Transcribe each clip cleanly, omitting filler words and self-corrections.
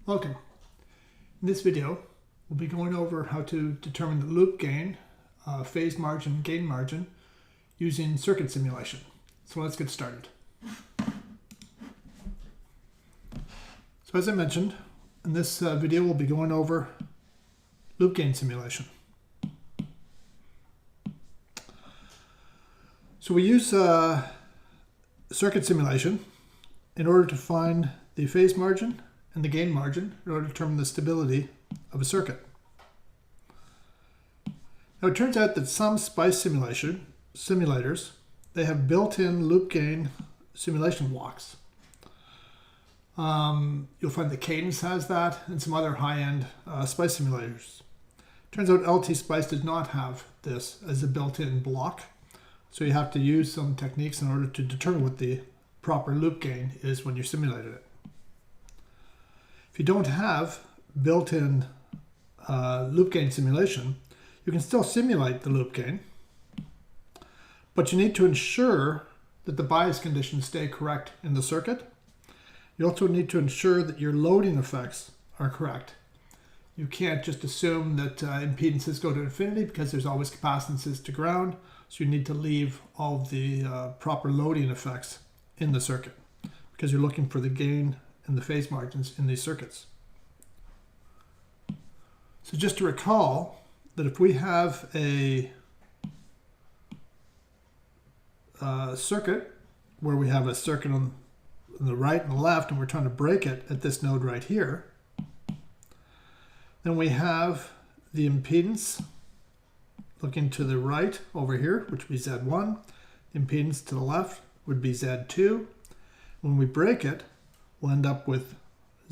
Welcome. In this video, we'll be going over how to determine the loop gain, phase margin, gain margin using circuit simulation. So let's get started. So as I mentioned, in this video we'll be going over loop gain simulation. So we use circuit simulation in order to find the phase margin and the gain margin in order to determine the stability of a circuit. Now it turns out that some SPICE simulators, they have built-in loop gain simulation blocks. You'll find the Cadence has that and some other high-end SPICE simulators. Turns out LT SPICE does not have this as a built-in block, so you have to use some techniques in order to determine what the proper loop gain is when you simulated it. If you don't have built-in loop gain simulation, you can still simulate the loop gain, but you need to ensure that the bias conditions stay correct in the circuit. You also need to ensure that your loading effects are correct. You can't just assume that impedances go to infinity because there's always capacitances to ground, so you need to leave all of the proper loading effects in the circuit because you're looking for the gain and the phase margins in these circuits. So just to recall that if we have a circuit where we have a circuit on the right and the left and we're trying to break it at this node right here, then we have the impedance looking to the right over here, which would be Z1. The impedance to the left would be Z2. When we break it, we'll end up with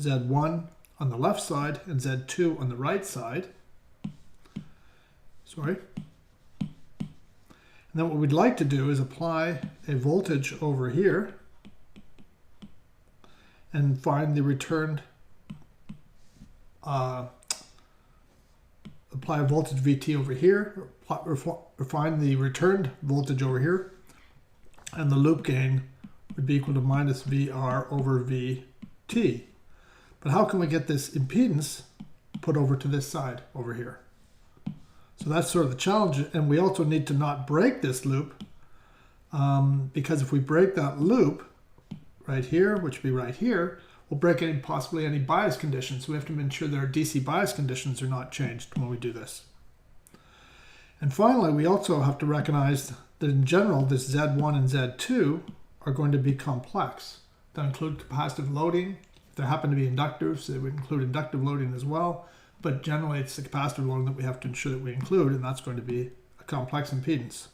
Z1 on the left side and Z2 on the right side. Sorry. And then what we'd like to do is apply a voltage over here and find the returned, apply a voltage VT over here, or find the returned voltage over here, and the loop gain would be equal to minus VR over VT. But how can we get this impedance put over to this side over here? So that's sort of the challenge, and we also need to not break this loop, because if we break that loop right here, which would be right here, we'll break possibly any bias conditions. So we have to ensure that our DC bias conditions are not changed when we do this. And finally, we also have to recognize that in general, this Z1 and Z2 are going to be complex. They'll include capacitive loading. If there happen to be inductors, they would include inductive loading as well. But generally, it's the capacitive loading that we have to ensure that we include, and that's going to be a complex impedance.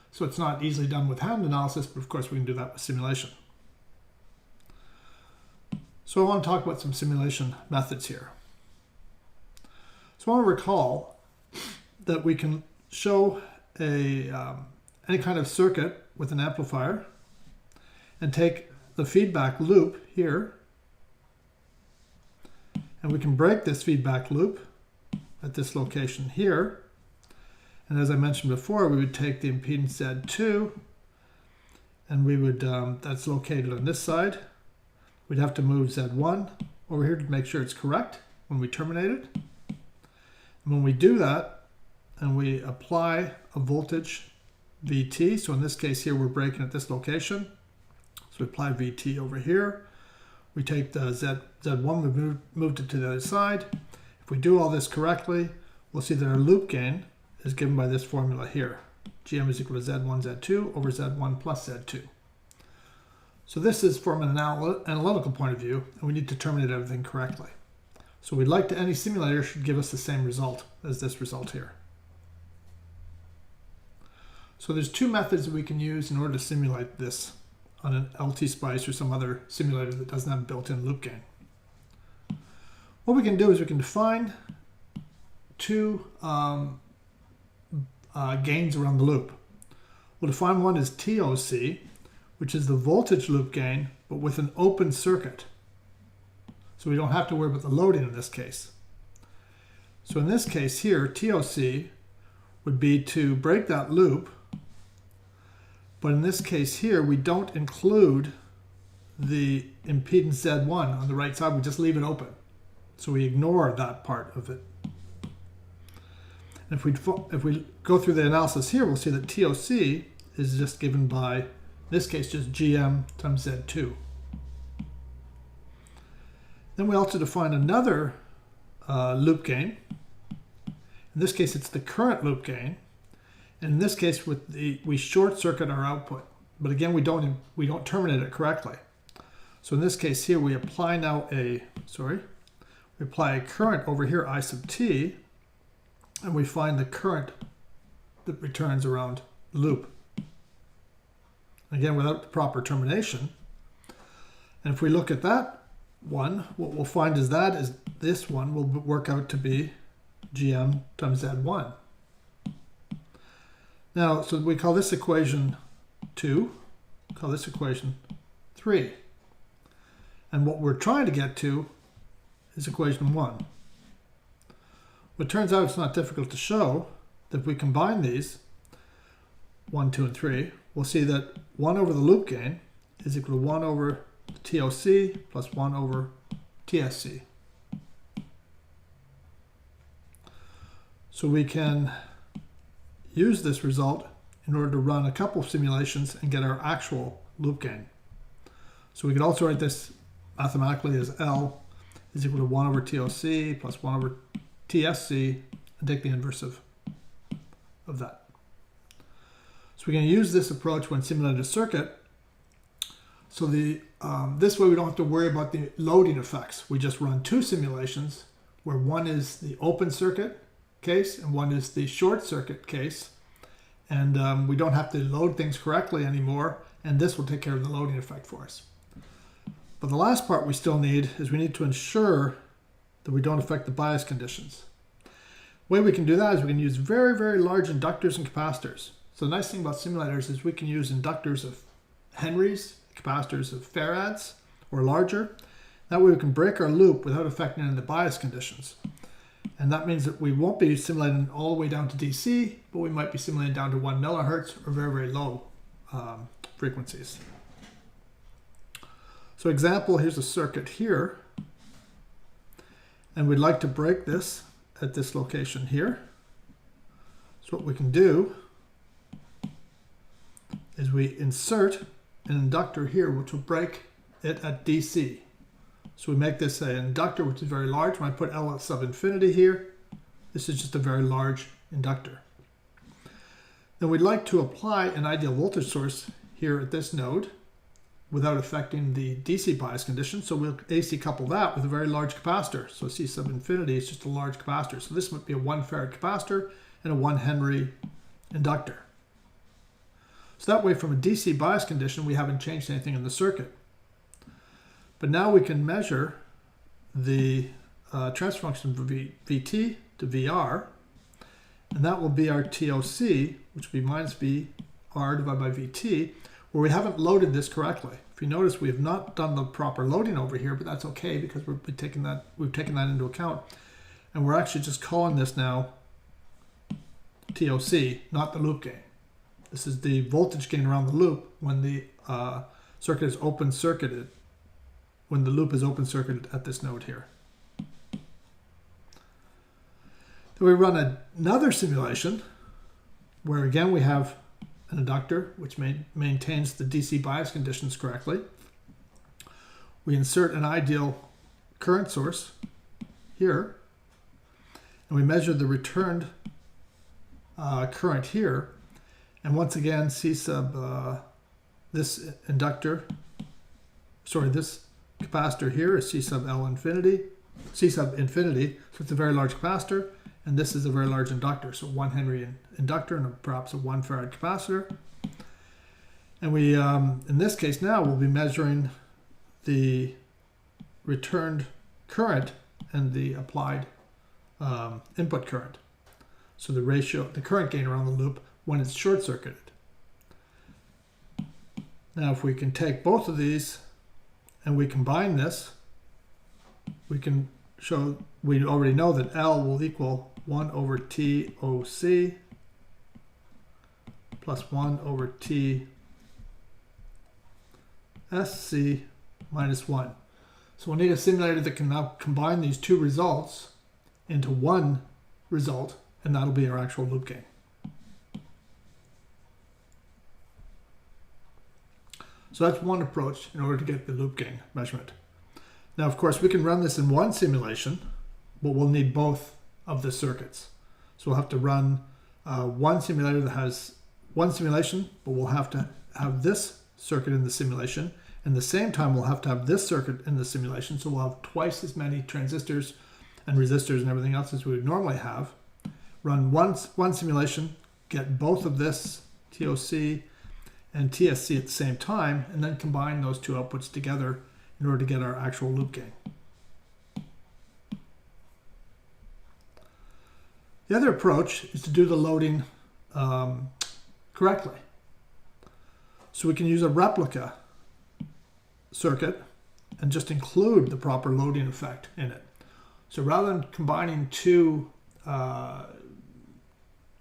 So it's not easily done with hand analysis, but of course we can do that with simulation. So I want to talk about some simulation methods here. So I want to recall that we can show any kind of circuit with an amplifier and take the feedback loop here, and we can break this feedback loop at this location here. And as I mentioned before, we would take the impedance Z2, and we would, that's located on this side. We'd have to move Z1 over here to make sure it's correct when we terminate it. And when we do that, and we apply a voltage VT, so in this case here we're breaking at this location, so we apply VT over here. We take the Z1, we've moved it to the other side. If we do all this correctly, we'll see that our loop gain is given by this formula here. Gm is equal to Z1, Z2 over Z1 plus Z2. So this is from an analytical point of view, and we need to terminate everything correctly. So we'd like to, any simulator should give us the same result as this result here. So there's two methods that we can use in order to simulate this on an LT SPICE or some other simulator that doesn't have built-in loop gain. What we can do is we can define two gains around the loop. We'll define one as TOC, which is the voltage loop gain, but with an open circuit. So we don't have to worry about the loading in this case. So in this case here, TOC would be to break that loop, but in this case here, we don't include the impedance Z1 on the right side, we just leave it open. So we ignore that part of it. And if we go through the analysis here, we'll see that TOC is just given by, in this case, just GM times Z2. Then we also define another loop gain. In this case, it's the current loop gain. And in this case, we short circuit our output. But again, we don't terminate it correctly. So in this case here, we apply now we apply a current over here, I sub t, and we find the current that returns around the loop. Again, without the proper termination. And if we look at that one, what we'll find is this one will work out to be GM times Z1. Now, so we call this equation 2, call this equation 3. And what we're trying to get to is equation 1. Well, it turns out it's not difficult to show that if we combine these, 1, 2, and 3, we'll see that 1 over the loop gain is equal to 1 over TOC plus 1 over TSC. So we can use this result in order to run a couple of simulations and get our actual loop gain. So we could also write this mathematically as L is equal to 1 over TOC plus 1 over TSC and take the inverse of that. So we can use this approach when simulating a circuit. So this way we don't have to worry about the loading effects. We just run two simulations where one is the open circuit case and one is the short circuit case. And we don't have to load things correctly anymore, and this will take care of the loading effect for us. But the last part we still need is we need to ensure that we don't affect the bias conditions. The way we can do that is we can use very, very large inductors and capacitors. So the nice thing about simulators is we can use inductors of Henrys, capacitors of farads, or larger. That way we can break our loop without affecting any of the bias conditions. And that means that we won't be simulating all the way down to DC, but we might be simulating down to 1 millihertz or very, very low frequencies. So example, here's a circuit here. And we'd like to break this at this location here. So what we can do is we insert an inductor here, which will break it at DC. So we make this an inductor which is very large. When I put L sub infinity here, this is just a very large inductor. Then we'd like to apply an ideal voltage source here at this node without affecting the DC bias condition. So we'll AC couple that with a very large capacitor. So C sub infinity is just a large capacitor. So this might be a 1 farad capacitor and a 1 Henry inductor. So that way from a DC bias condition, we haven't changed anything in the circuit. But now we can measure the transfer function from Vt to Vr, and that will be our TOC, which will be minus Vr divided by Vt, where we haven't loaded this correctly. If you notice, we have not done the proper loading over here, but that's okay because we've taken that into account. And we're actually just calling this now TOC, not the loop gain. This is the voltage gain around the loop when the circuit is open circuited, when the loop is open circuited at this node here. Then we run another simulation where again we have an inductor which maintains the DC bias conditions correctly. We insert an ideal current source here, and we measure the returned current here. And once again, C sub this inductor, sorry, this capacitor here is C sub L infinity, C sub infinity, so it's a very large capacitor, and this is a very large inductor, so 1 Henry inductor and perhaps a 1 farad capacitor. And we, in this case now, we'll be measuring the returned current and the applied input current. So the ratio, the current gain around the loop when it's short-circuited. Now if we can take both of these and we combine this, we can show, we already know that L will equal 1 over TOC plus 1 over TSC minus 1. So we'll need a simulator that can now combine these two results into one result, and that'll be our actual loop gain. So that's one approach in order to get the loop gain measurement. Now, of course, we can run this in one simulation, but we'll need both of the circuits. So we'll have to run one simulator that has one simulation, but we'll have to have this circuit in the simulation. And at the same time, we'll have to have this circuit in the simulation. So we'll have twice as many transistors and resistors and everything else as we would normally have. Run one simulation, get both of this TOC and TSC at the same time, and then combine those two outputs together in order to get our actual loop gain. The other approach is to do the loading correctly. So we can use a replica circuit and just include the proper loading effect in it. So rather than combining two,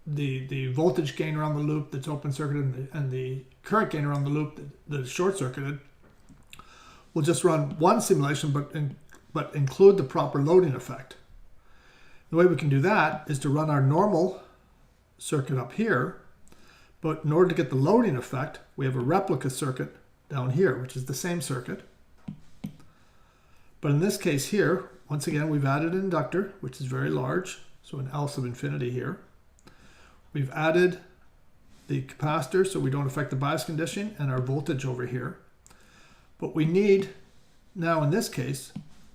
the voltage gain around the loop that's open circuited and the current gain around the loop that is short circuited, we'll just run one simulation but include the proper loading effect. The way we can do that is to run our normal circuit up here, but in order to get the loading effect, we have a replica circuit down here, which is the same circuit. But in this case here, once again, we've added an inductor, which is very large, so an L sub infinity here. We've added the capacitor so we don't affect the bias conditioning, and our voltage over here. But we need, now in this case,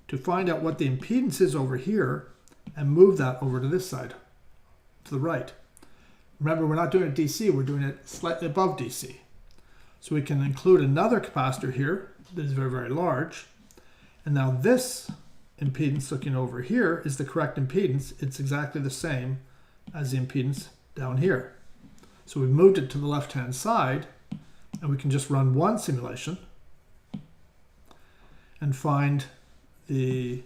to find out what the impedance is over here and move that over to this side, to the right. Remember, we're not doing it DC, we're doing it slightly above DC. So we can include another capacitor here that is very, very large. And now this impedance looking over here is the correct impedance. It's exactly the same as the impedance down here. So we've moved it to the left-hand side, and we can just run one simulation and find the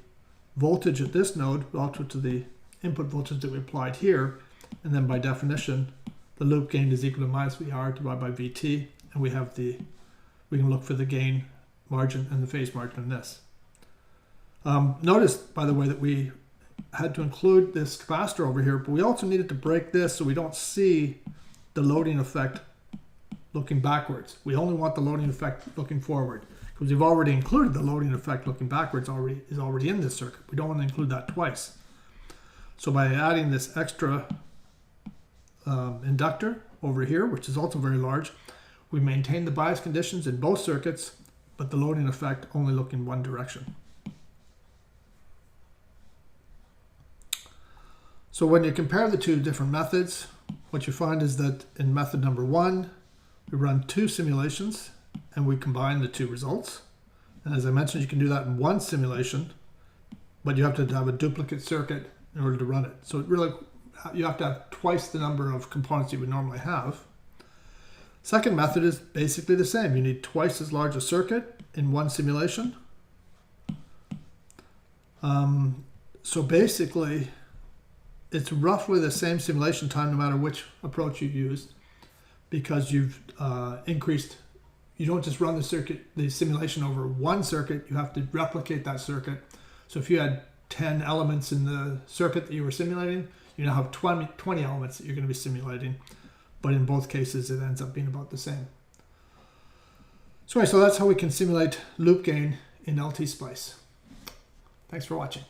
voltage at this node relative to the input voltage that we applied here. And then by definition, the loop gain is equal to minus VR divided by VT. And we can look for the gain margin and the phase margin in this. Notice, by the way, that we had to include this capacitor over here, but we also needed to break this so we don't see the loading effect looking backwards. We only want the loading effect looking forward, because we've already included the loading effect looking backwards is already in this circuit. We don't want to include that twice. So by adding this extra inductor over here, which is also very large, we maintain the bias conditions in both circuits, but the loading effect only look in one direction. So when you compare the two different methods, what you find is that in method number one, we run two simulations and we combine the two results. And as I mentioned, you can do that in one simulation, but you have to have a duplicate circuit in order to run it. So you have to have twice the number of components you would normally have. Second method is basically the same. You need twice as large a circuit in one simulation. So basically, it's roughly the same simulation time no matter which approach you use, because you've increased. You don't just run the simulation over one circuit, you have to replicate that circuit. So if you had 10 elements in the circuit that you were simulating, you now have 20 elements that you're going to be simulating. But in both cases, it ends up being about the same. So that's how we can simulate loop gain in LT Spice. Thanks for watching.